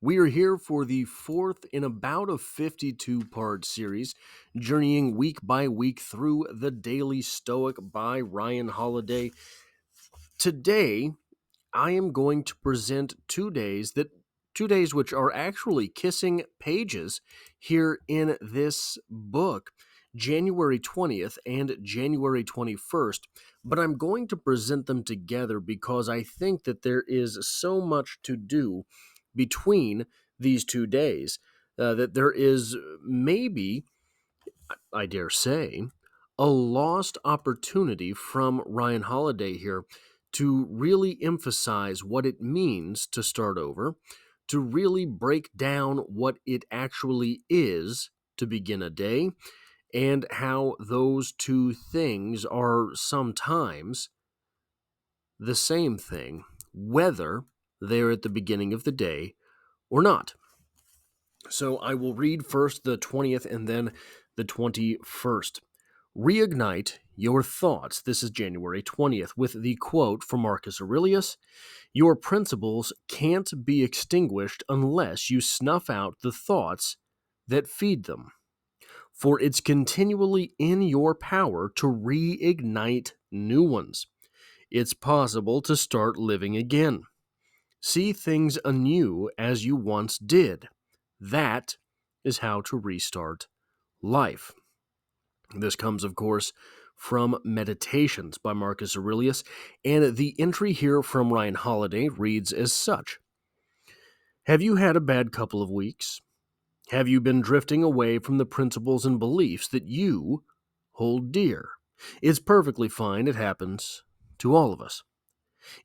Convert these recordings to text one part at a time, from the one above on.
We are here for the fourth in about a 52-part series, journeying week by week through the Daily Stoic by Ryan Holiday. Today, I am going to present 2 days which are actually kissing pages here in this book, January 20th and January 21st, but I'm going to present them together because I think that there is so much to do between these 2 days that there is maybe, I dare say, a lost opportunity from Ryan Holiday here to really emphasize what it means to start over, to really break down what it actually is to begin a day, and how those two things are sometimes the same thing, whether they're at the beginning of the day or not. So I will read first the 20th and then the 21st. Reignite your thoughts. This is January 20th with the quote from Marcus Aurelius: "Your principles can't be extinguished unless you snuff out the thoughts that feed them. For it's continually in your power to reignite new ones. It's possible to start living again. See things anew as you once did. That is how to restart life." This comes, of course, from Meditations by Marcus Aurelius, and the entry here from Ryan Holiday reads as such: "Have you had a bad couple of weeks? Have you been drifting away from the principles and beliefs that you hold dear? It's perfectly fine. It happens to all of us.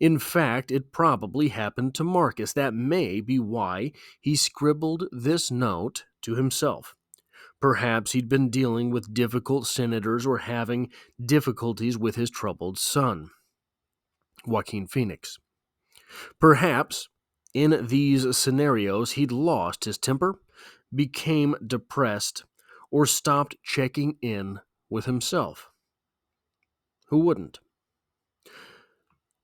In fact, it probably happened to Marcus. That may be why he scribbled this note to himself. Perhaps he'd been dealing with difficult senators or having difficulties with his troubled son, Joaquin Phoenix. Perhaps in these scenarios he'd lost his temper, became depressed, or stopped checking in with himself. Who wouldn't?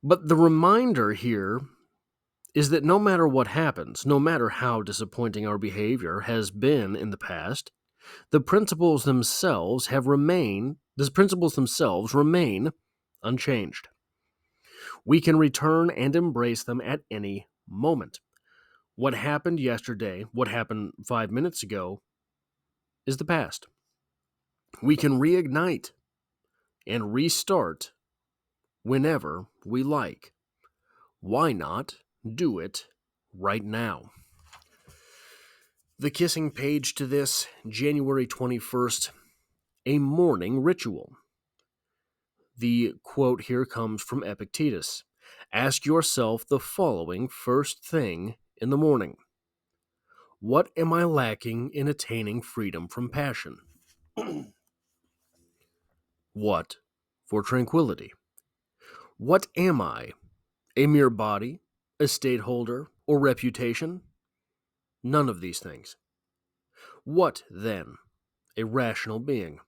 But the reminder here is that no matter what happens, no matter how disappointing our behavior has been in the past, the principles themselves remain unchanged. We can return and embrace them at any moment. What happened yesterday, what happened 5 minutes ago, is the past. We can reignite and restart whenever we like. Why not do it right now?" The kissing page to this, January 21st, a morning ritual. The quote here comes from Epictetus. Ask yourself the following first thing in the morning: what am I lacking in attaining freedom from passion? What for tranquility? What am I? A mere body, a stateholder, or reputation? None of these things. What, then? A rational being.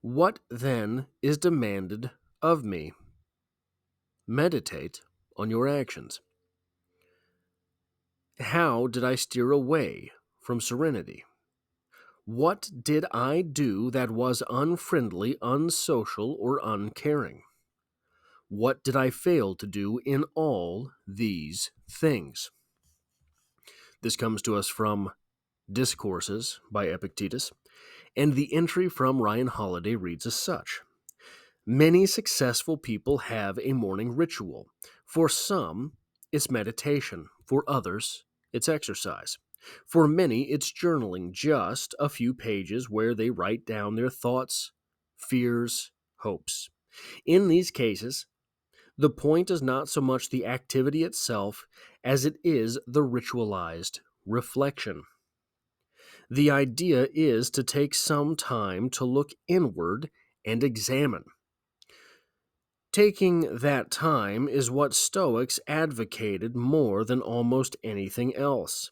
What, then, is demanded of me? Meditate on your actions. How did I steer away from serenity? What did I do that was unfriendly, unsocial, or uncaring? What did I fail to do in all these things? This comes to us from Discourses by Epictetus, and the entry from Ryan Holiday reads as such: Many successful people have a morning ritual. For some, it's meditation. For others, it's exercise. For many, it's journaling, just a few pages where they write down their thoughts, fears, hopes. In these cases, the point is not so much the activity itself as it is the ritualized reflection. The idea is to take some time to look inward and examine. Taking that time is what Stoics advocated more than almost anything else.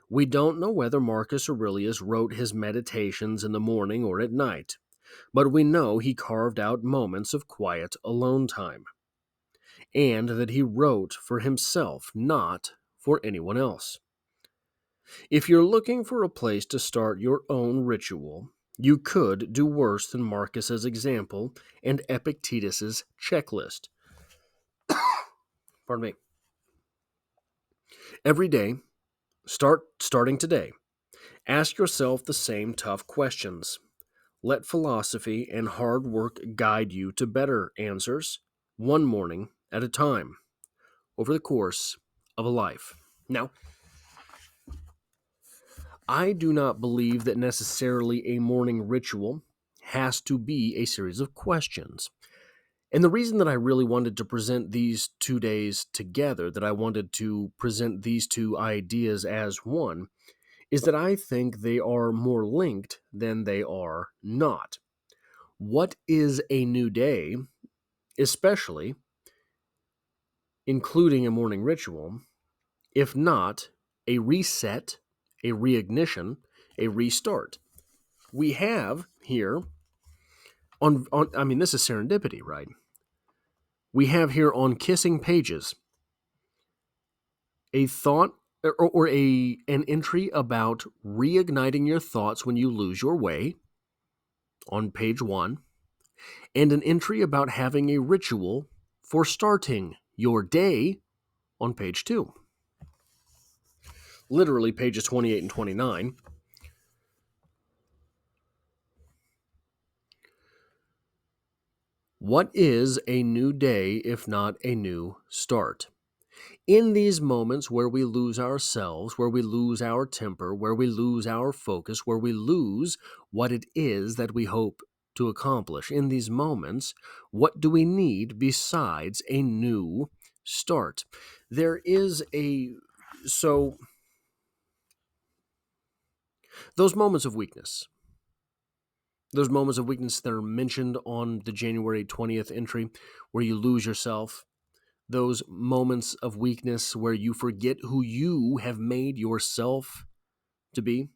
We don't know whether Marcus Aurelius wrote his meditations in the morning or at night, but we know he carved out moments of quiet alone time, and that he wrote for himself, not for anyone else. If you're looking for a place to start your own ritual, you could do worse than Marcus's example and Epictetus's checklist. Pardon me. Every day, starting today, ask yourself the same tough questions. Let philosophy and hard work guide you to better answers, one morning at a time, over the course of a life. Now, I do not believe that necessarily a morning ritual has to be a series of questions. And the reason that I really wanted to present these 2 days together, that I wanted to present these two ideas as one, is that I think they are more linked than they are not. What is a new day, especially including a morning ritual, if not a reset, a reignition, a restart? We have here this is serendipity, right? We have here on Kissing Pages a thought or an entry about reigniting your thoughts when you lose your way on page 1, and an entry about having a ritual for starting your day on page 2. Literally pages 28 and 29. What is a new day if not a new start? In these moments where we lose ourselves, where we lose our temper, where we lose our focus, where we lose what it is that we hope to accomplish, in these moments, what do we need besides a new start? There is those moments of weakness, that are mentioned on the January 20th entry, where you lose yourself, those moments of weakness where you forget who you have made yourself to be.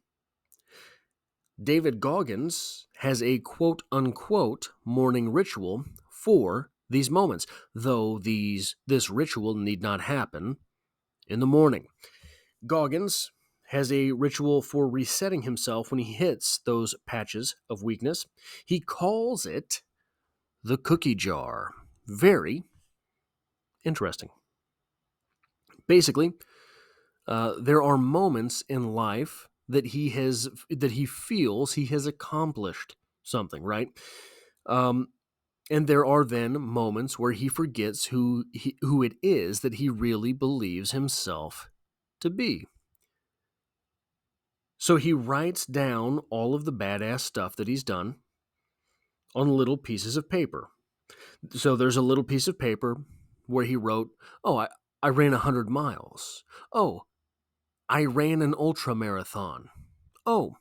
David Goggins has a quote-unquote morning ritual for these moments, though this ritual need not happen in the morning. Goggins has a ritual for resetting himself when he hits those patches of weakness. He calls it the cookie jar. Very interesting. Basically, there are moments in life that he feels he has accomplished something, right? And there are then moments where he forgets who it is that he really believes himself to be. So he writes down all of the badass stuff that he's done on little pieces of paper. So there's a little piece of paper where he wrote, I ran 100 miles. Oh, I ran an ultra marathon. Oh,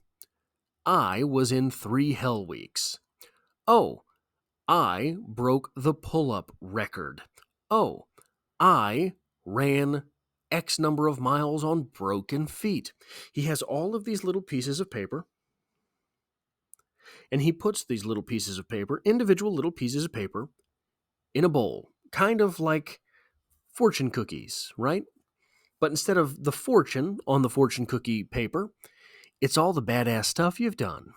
I was in 3 Hell Weeks. Oh, I broke the pull-up record. Oh, I ran X number of miles on broken feet. He has all of these little pieces of paper, and he puts these little pieces of paper, individual little pieces of paper, in a bowl, kind of like fortune cookies, right? But instead of the fortune on the fortune cookie paper, it's all the badass stuff you've done.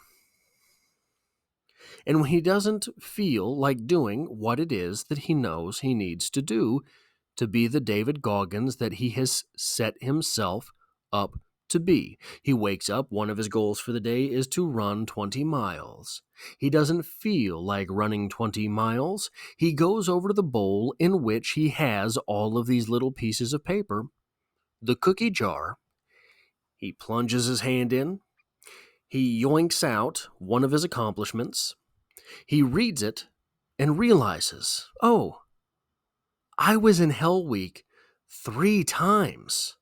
And when he doesn't feel like doing what it is that he knows he needs to do to be the David Goggins that he has set himself up to be, he wakes up, one of his goals for the day is to run 20 miles. He doesn't feel like running 20 miles. He goes over to the bowl in which he has all of these little pieces of paper, the cookie jar. He plunges his hand in. He yoinks out one of his accomplishments. He reads it and realizes, oh, I was in Hell Week 3 times.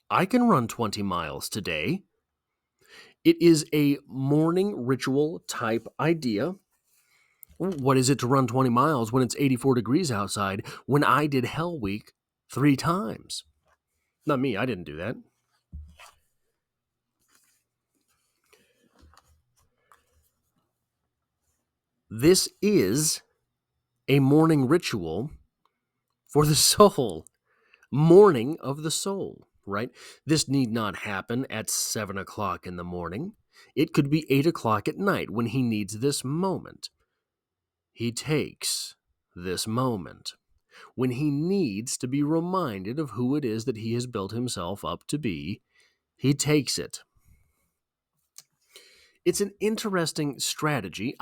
I can run 20 miles today. It is a morning ritual type idea. What is it to run 20 miles when it's 84 degrees outside when I did Hell Week 3 times? Not me, I didn't do that. This is a morning ritual for the soul. Morning of the soul. right? This need not happen at 7 o'clock in the morning. It could be 8 o'clock at night when he needs this moment. He takes this moment when he needs to be reminded of who it is that he has built himself up to be. He takes it. It's an interesting strategy.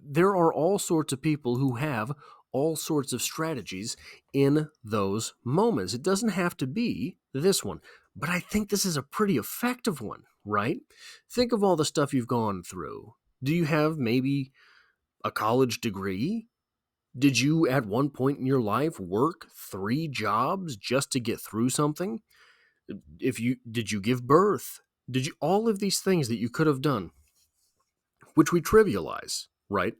There are all sorts of people who have all sorts of strategies in those moments. It doesn't have to be this one, but I think this is a pretty effective one, right? Think of all the stuff you've gone through. Do you have maybe a college degree? Did you at one point in your life work 3 jobs just to get through something? Did you give birth? Did you all of these things that you could have done, which we trivialize, right?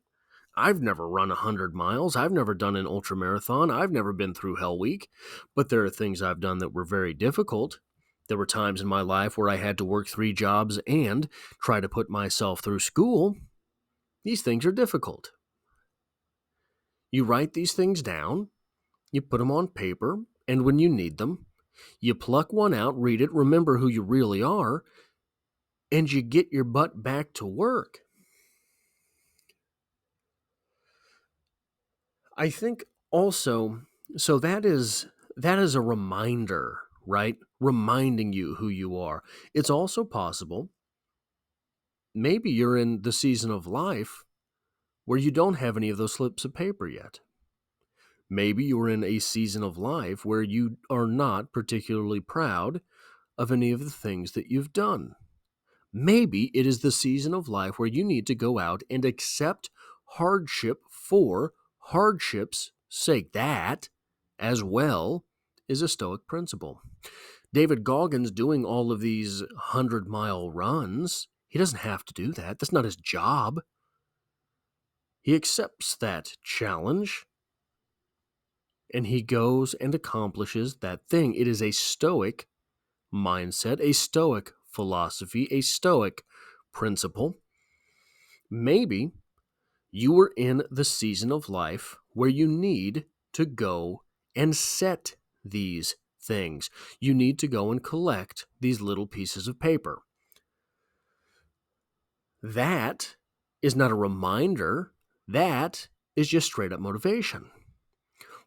I've never run 100 miles. I've never done an ultramarathon. I've never been through Hell Week. But there are things I've done that were very difficult. There were times in my life where I had to work 3 jobs and try to put myself through school. These things are difficult. You write these things down, you put them on paper, and when you need them, you pluck one out, read it, remember who you really are, and you get your butt back to work. I think also, so that is a reminder, right? Reminding you who you are. It's also possible, maybe you're in the season of life where you don't have any of those slips of paper yet. Maybe you're in a season of life where you are not particularly proud of any of the things that you've done. Maybe it is the season of life where you need to go out and accept hardship for hardship's sake. That, as well, is a Stoic principle. David Goggins doing all of these 100-mile runs, he doesn't have to do that. That's not his job. He accepts that challenge, and he goes and accomplishes that thing. It is a Stoic mindset, a Stoic philosophy, a Stoic principle. Maybe you are in the season of life where you need to go and set these things. You need to go and collect these little pieces of paper. That is not a reminder. That is just straight up motivation.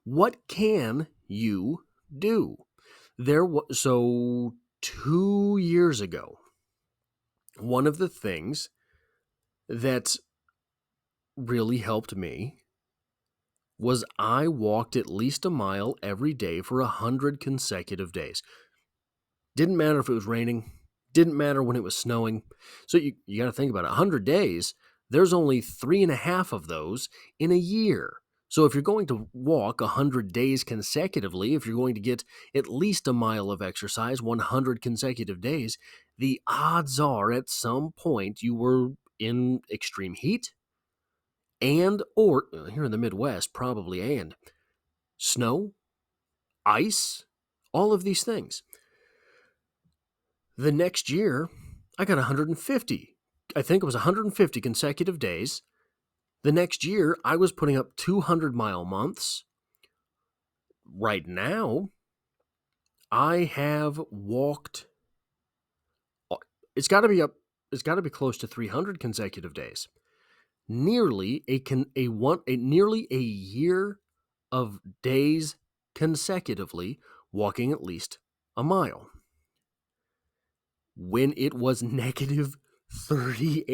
What can you do? So 2 years ago, one of the things that really helped me was I walked at least a mile every day for 100 consecutive days. Didn't matter if it was raining, didn't matter when it was snowing. So you got to think about it. 100 days, there's only 3.5 of those in a year. So if you're going to walk 100 days consecutively, if you're going to get at least a mile of exercise 100 consecutive days, the odds are at some point you were in extreme heat, or here in the Midwest, probably, and snow, ice, all of these things. The next year, I got 150. I think it was 150 consecutive days. The next year, I was putting up 200-mile months. Right now, I have walked, it's got to be close to 300 consecutive days. Nearly nearly a year of days consecutively walking at least a mile. When it was negative 30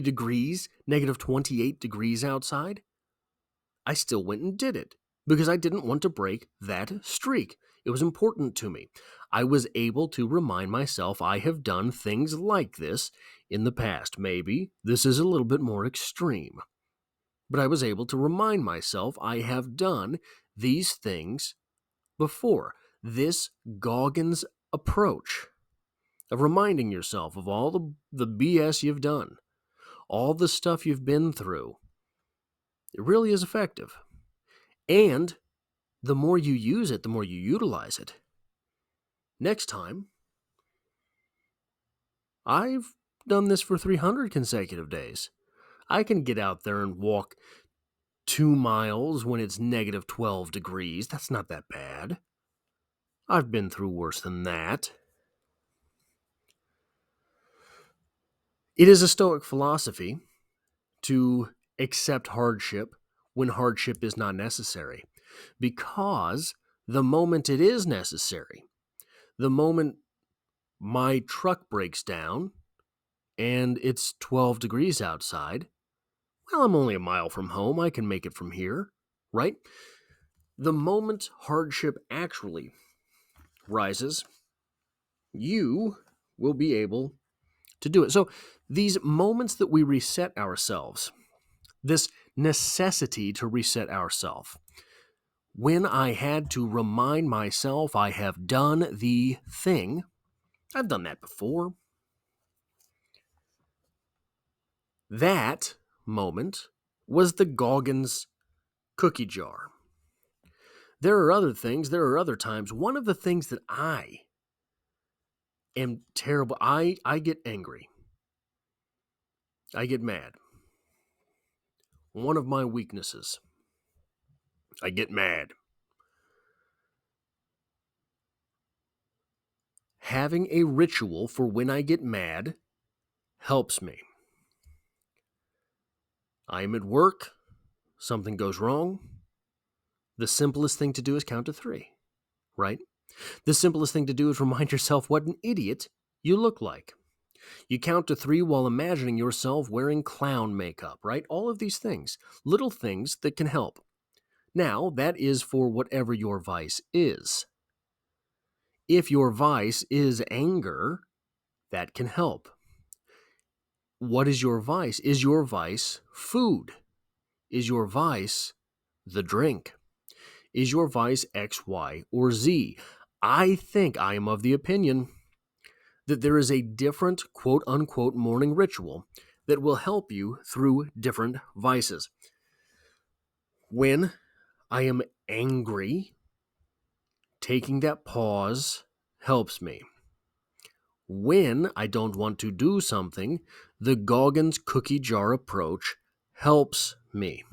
degrees, negative 28 degrees outside, I still went and did it because I didn't want to break that streak. It was important to me. I was able to remind myself I have done things like this in the past. Maybe this is a little bit more extreme, but I was able to remind myself I have done these things before. This Goggins approach of reminding yourself of all the BS you've done, all the stuff you've been through, it really is effective. And the more you use it, the more you utilize it. Next time, I've done this for 300 consecutive days. I can get out there and walk 2 miles when it's negative 12 degrees. That's not that bad. I've been through worse than that. It is a Stoic philosophy to accept hardship when hardship is not necessary, because the moment it is necessary, the moment my truck breaks down and it's 12 degrees outside, well, I'm only a mile from home. I can make it from here, right? The moment hardship actually rises, you will be able to do it. So these moments that we reset ourselves, this necessity to reset ourselves, when I had to remind myself I have done the thing, I've done that before. That moment was the Goggins cookie jar. There are other things, there are other times. One of the things that I am terrible, I get angry. I get mad. One of my weaknesses. I get mad. Having a ritual for when I get mad helps me. I am at work, something goes wrong. The simplest thing to do is count to 3, right? The simplest thing to do is remind yourself what an idiot you look like. You count to 3 while imagining yourself wearing clown makeup, right? All of these things, little things that can help. Now, that is for whatever your vice is. If your vice is anger, that can help. What is your vice? Is your vice food? Is your vice the drink? Is your vice X, Y, or Z? I think I am of the opinion that there is a different quote-unquote morning ritual that will help you through different vices. When I am angry, taking that pause helps me. When I don't want to do something, the Goggins cookie jar approach helps me.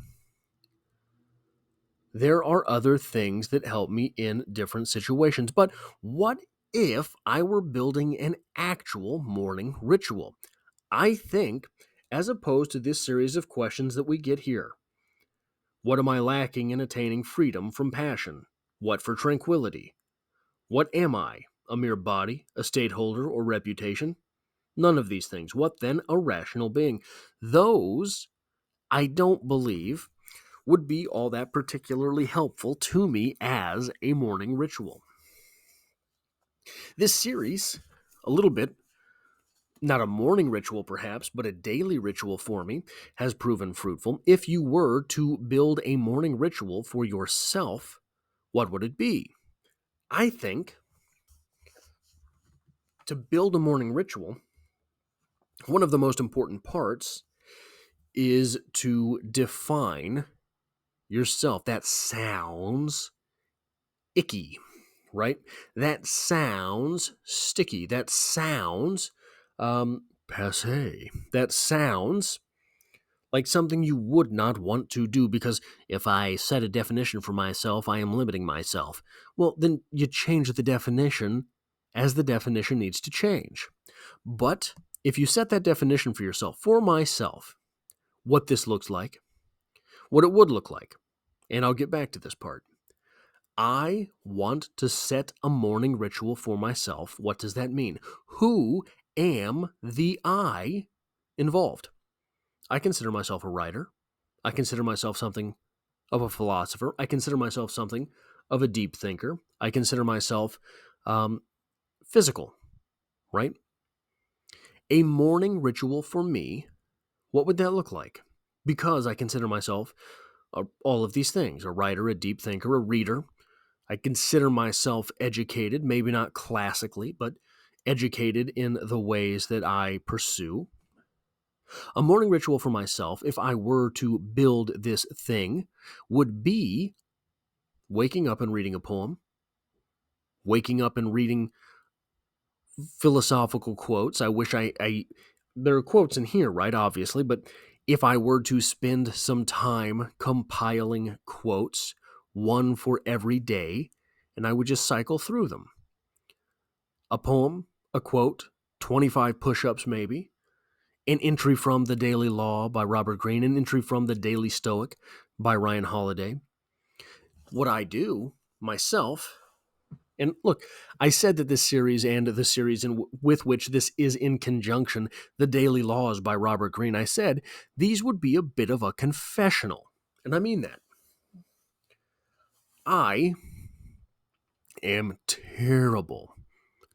There are other things that help me in different situations, but what if I were building an actual morning ritual? I think, as opposed to this series of questions that we get here, what am I lacking in attaining freedom from passion? What for tranquility? What am I? A mere body, a stateholder, or reputation? None of these things. What then? A rational being. Those, I don't believe, would be all that particularly helpful to me as a morning ritual. This series, a little bit, not a morning ritual perhaps, but a daily ritual for me, has proven fruitful. If you were to build a morning ritual for yourself, what would it be? I think to build a morning ritual, one of the most important parts is to define yourself. That sounds icky, right? That sounds sticky. That sounds passe. That sounds like something you would not want to do, because if I set a definition for myself, I am limiting myself. Well, then you change the definition as the definition needs to change. But if you set that definition for yourself, for myself, what this looks like, what it would look like, and I'll get back to this part. I want to set a morning ritual for myself. What does that mean? Who am the I involved? I consider myself a writer. I consider myself something of a philosopher. I consider myself something of a deep thinker. I consider myself physical, right? A morning ritual for me, what would that look like? Because I consider myself all of these things: a writer, a deep thinker, a reader. I consider myself educated, maybe not classically, but educated in the ways that I pursue. A morning ritual for myself, if I were to build this thing, would be waking up and reading a poem, waking up and reading philosophical quotes. I wish there are quotes in here, right? Obviously, but if I were to spend some time compiling quotes, one for every day, and I would just cycle through them. A poem, a quote, 25 push-ups maybe, an entry from The Daily Law by Robert Greene, an entry from The Daily Stoic by Ryan Holiday. What I do myself, and look, I said that this series and the series with which this is in conjunction, The Daily Laws by Robert Greene, I said these would be a bit of a confessional. And I mean that. I am terrible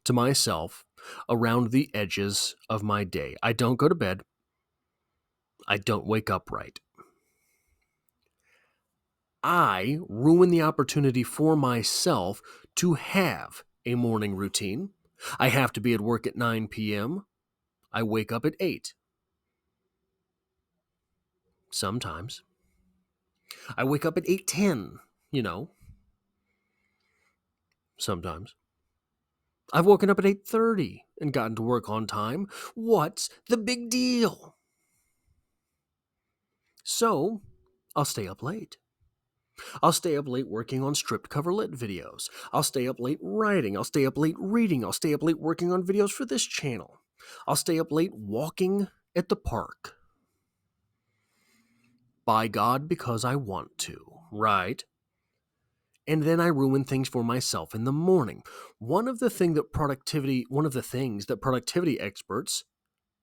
to myself around the edges of my day. I don't go to bed. I don't wake up right. I ruin the opportunity for myself to have a morning routine. I have to be at work at 9 p.m. I wake up at 8. Sometimes. I wake up at 8:10, sometimes. I've woken up at 8:30 and gotten to work on time. What's the big deal? So, I'll stay up late. I'll stay up late working on stripped cover lit videos. I'll stay up late writing. I'll stay up late reading. I'll stay up late working on videos for this channel. I'll stay up late walking at the park. By God, because I want to, right? And then I ruin things for myself in the morning. One of the things that productivity experts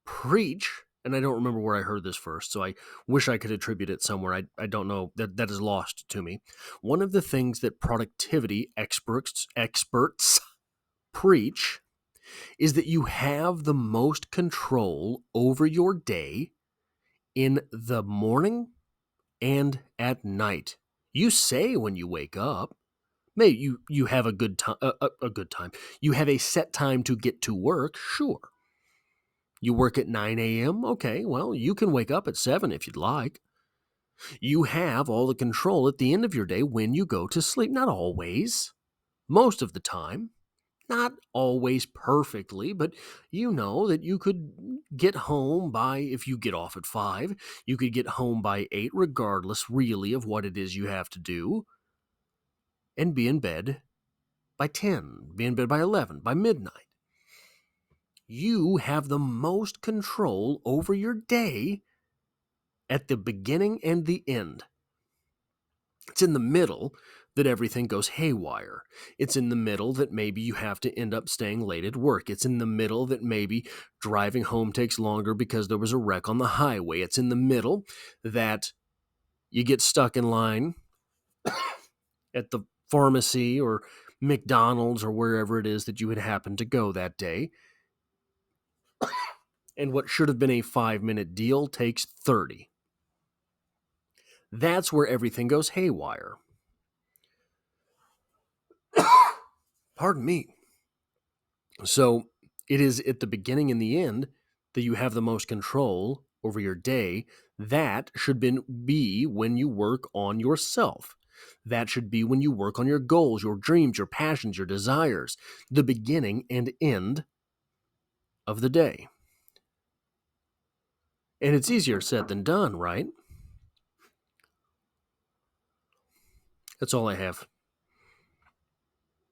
preach, and I don't remember where I heard this first, so I wish I could attribute it somewhere. I don't know. That is lost to me. One of the things that productivity experts preach is that you have the most control over your day in the morning and at night. You say when you wake up, maybe you have a good time. A good time. You have a set time to get to work. Sure. You work at 9 a.m. Okay, well, you can wake up at 7 if you'd like. You have all the control at the end of your day when you go to sleep. Not always. Most of the time. Not always perfectly, but you know that you could get home by, if you get off at 5, you could get home by 8, regardless really of what it is you have to do, and be in bed by 10, be in bed by 11, by midnight. You have the most control over your day at the beginning and the end. It's in the middle that everything goes haywire. It's in the middle that maybe you have to end up staying late at work. It's in the middle that maybe driving home takes longer because there was a wreck on the highway. It's in the middle that you get stuck in line at the pharmacy or McDonald's or wherever it is that you had happened to go that day. And what should have been a 5-minute deal takes 30. That's where everything goes haywire. Pardon me. So it is at the beginning and the end that you have the most control over your day. That should be when you work on yourself. That should be when you work on your goals, your dreams, your passions, your desires. The beginning and end of the day. And it's easier said than done, right? That's all I have.